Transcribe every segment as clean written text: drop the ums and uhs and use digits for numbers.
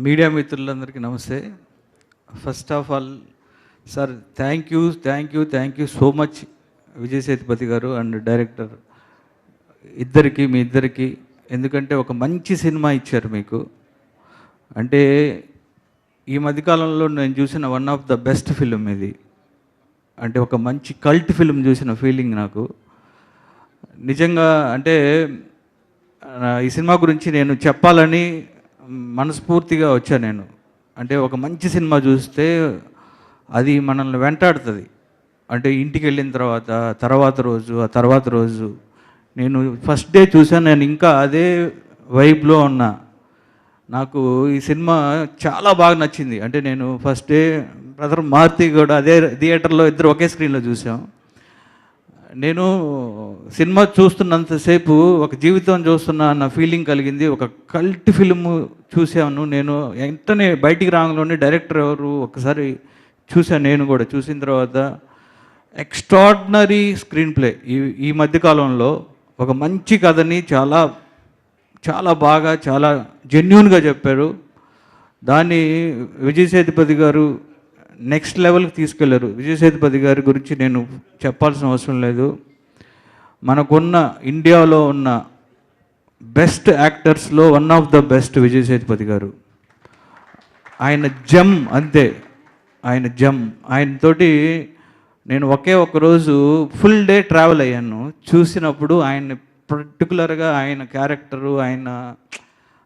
Media మిత్రులందరికీ నమస్తే. First of all sir, thank you so much Vijay Sethupathi గారు అండ్ డైరెక్టర్ మీ ఇద్దరికి. ఎందుకంటే ఒక మంచి సినిమా ఇచ్చారు మీకు. అంటే ఈ మధ్యకాలంలో నేను చూసిన one of the best film ఇది. అంటే ఒక మంచి కల్ట్ ఫిలిం చూసిన ఫీలింగ్ నాకు. నిజంగా అంటే ఈ సినిమా గురించి నేను చెప్పాలని మనస్ఫూర్తిగా వచ్చాను నేను. అంటే ఒక మంచి సినిమా చూస్తే అది మనల్ని వెంటాడుతుంది. అంటే ఇంటికి వెళ్ళిన తర్వాత రోజు నేను ఫస్ట్ డే చూసాను, నేను ఇంకా అదే వైబ్లో ఉన్నా. నాకు ఈ సినిమా చాలా బాగా నచ్చింది. అంటే నేను ఫస్ట్ డే బ్రదర్ మారుతి కూడా అదే థియేటర్లో ఇద్దరు ఒకే స్క్రీన్లో చూసాం. నేను సినిమా చూస్తున్నంతసేపు ఒక జీవితం చూస్తున్నా అన్న ఫీలింగ్ కలిగింది. ఒక కల్ట్ ఫిల్మ్ చూసాను నేను. వెంటనే బయటికి రాగానే డైరెక్టర్ ఎవరు ఒకసారి చూశాను. నేను కూడా చూసిన తర్వాత ఎక్స్ట్రాడినరీ స్క్రీన్ ప్లే. ఈ మధ్యకాలంలో ఒక మంచి కథని చాలా చాలా బాగా చాలా జెన్యూన్గా చెప్పారు. దాన్ని విజయ్ సేతుపతి గారు నెక్స్ట్ లెవెల్కి తీసుకెళ్లారు. విజయ్ సేతుపతి గారి గురించి నేను చెప్పాల్సిన అవసరం లేదు. మనకున్న ఇండియాలో ఉన్న బెస్ట్ యాక్టర్స్లో one of the best Vijay Sethupathi గారు. ఆయన జమ్ అంతే, ఆయన జమ్. ఆయనతోటి నేను ఒక రోజు ఫుల్ డే ట్రావెల్ అయ్యాను. చూసినప్పుడు ఆయన పర్టికులర్గా ఆయన క్యారెక్టరు, ఆయన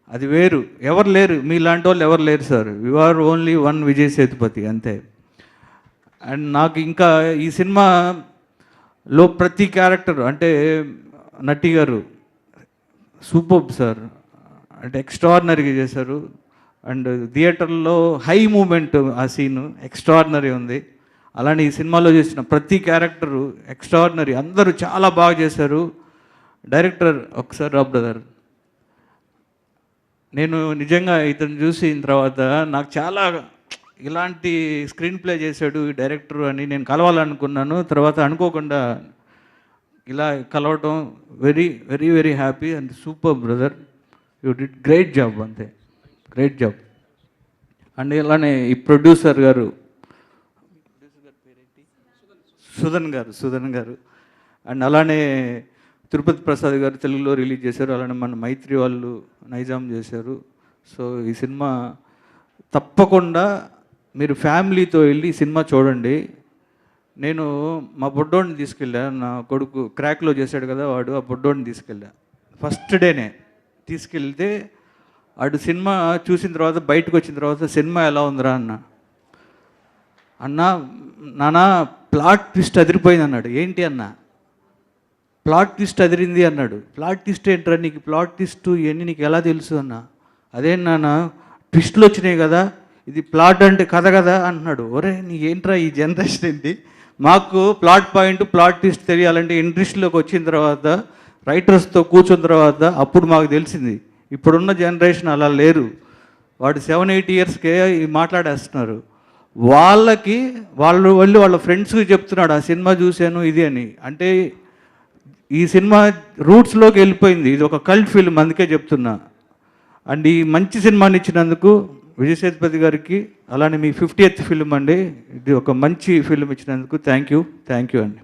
అది వేరు. ఎవరు లేరు మీలాంటి వాళ్ళు, ఎవరు లేరు sir. You are only one Vijay Sethupathi అంతే. అండ్ నాకు ఇంకా ఈ సినిమాలో ప్రతి క్యారెక్టర్, అంటే నటి గారు సూపర్ సార్, అంటే ఎక్స్ట్రాడినరీగా చేశారు. అండ్ థియేటర్లో హై మూమెంట్, ఆ సీను ఎక్స్ట్రాడినరీ ఉంది. అలానే ఈ సినిమాలో చేసిన ప్రతి క్యారెక్టరు ఎక్స్ట్రాడినరీ, అందరూ చాలా బాగా చేశారు. డైరెక్టర్ ఒకసారి రా బ్రదర్. నేను నిజంగా ఇతను చూసిన తర్వాత నాకు చాలా ఇలాంటి స్క్రీన్ ప్లే చేశాడు ఈ డైరెక్టర్ అని నేను కలవాలనుకున్నాను. తర్వాత అనుకోకుండా ఇలా కలవటం very very very happy and super brother. You did great job, అంతే, గ్రేట్ జాబ్. అండ్ ఇలానే ఈ ప్రొడ్యూసర్ గారు సుధన్ గారు అండ్ అలానే తిరుపతి ప్రసాద్ గారు తెలుగులో రిలీజ్ చేశారు. అలానే మన మైత్రి వాళ్ళు నైజాం చేశారు. సో ఈ సినిమా తప్పకుండా మీరు ఫ్యామిలీతో వెళ్ళి ఈ సినిమా చూడండి. నేను మా బొడ్డోడిని తీసుకెళ్ళా, నా కొడుకు క్రాక్లో చేశాడు కదా వాడు, ఆ బొడ్డోడిని తీసుకెళ్ళా. ఫస్ట్ డేనే తీసుకెళ్తే వాడు సినిమా చూసిన తర్వాత బయటకు వచ్చిన తర్వాత సినిమా ఎలా ఉందిరా నాన్న ప్లాట్ ట్విస్ట్ అదిరిపోయింది అన్నాడు. ఏంటి అన్న? ప్లాట్ ట్విస్ట్ అదిరింది అన్నాడు. ప్లాట్ ట్విస్ట్ ఏంట్రా, నీకు ప్లాట్ ట్విస్ట్ ఇవన్నీ నీకు ఎలా తెలుసు అన్న? అదే నాన్న ట్విస్టులు వచ్చినాయి కదా, ఇది ప్లాట్ అంటే కథ కదా అంటున్నాడు. ఒరే నీ ఏంట్రా ఈ జనరేషన్ ఏంటి? మాకు ప్లాట్ పాయింట్ ప్లాట్ ట్విస్ట్ తెలియాలంటే ఇండస్ట్రీలోకి వచ్చిన తర్వాత రైటర్స్తో కూర్చున్న తర్వాత అప్పుడు మాకు తెలిసింది. ఇప్పుడున్న జనరేషన్ అలా లేరు. వాడు 7-8 ఇయర్స్కే మాట్లాడేస్తున్నారు. వాళ్ళు వాళ్ళ ఫ్రెండ్స్కి చెప్తున్నాడు ఆ సినిమా చూశాను ఇది అని. అంటే ఈ సినిమా రూట్స్లోకి వెళ్ళిపోయింది. ఇది ఒక కల్ట్ ఫిల్మ్, అందుకే చెప్తున్నా. అండ్ ఈ మంచి సినిమాని ఇచ్చినందుకు విజయ్ సేతుపతి గారికి, అలానే మీ 50th ఫిల్మ్ అండి, ఇది ఒక మంచి ఫిల్మ్ ఇచ్చినందుకు థ్యాంక్ యూ అండి.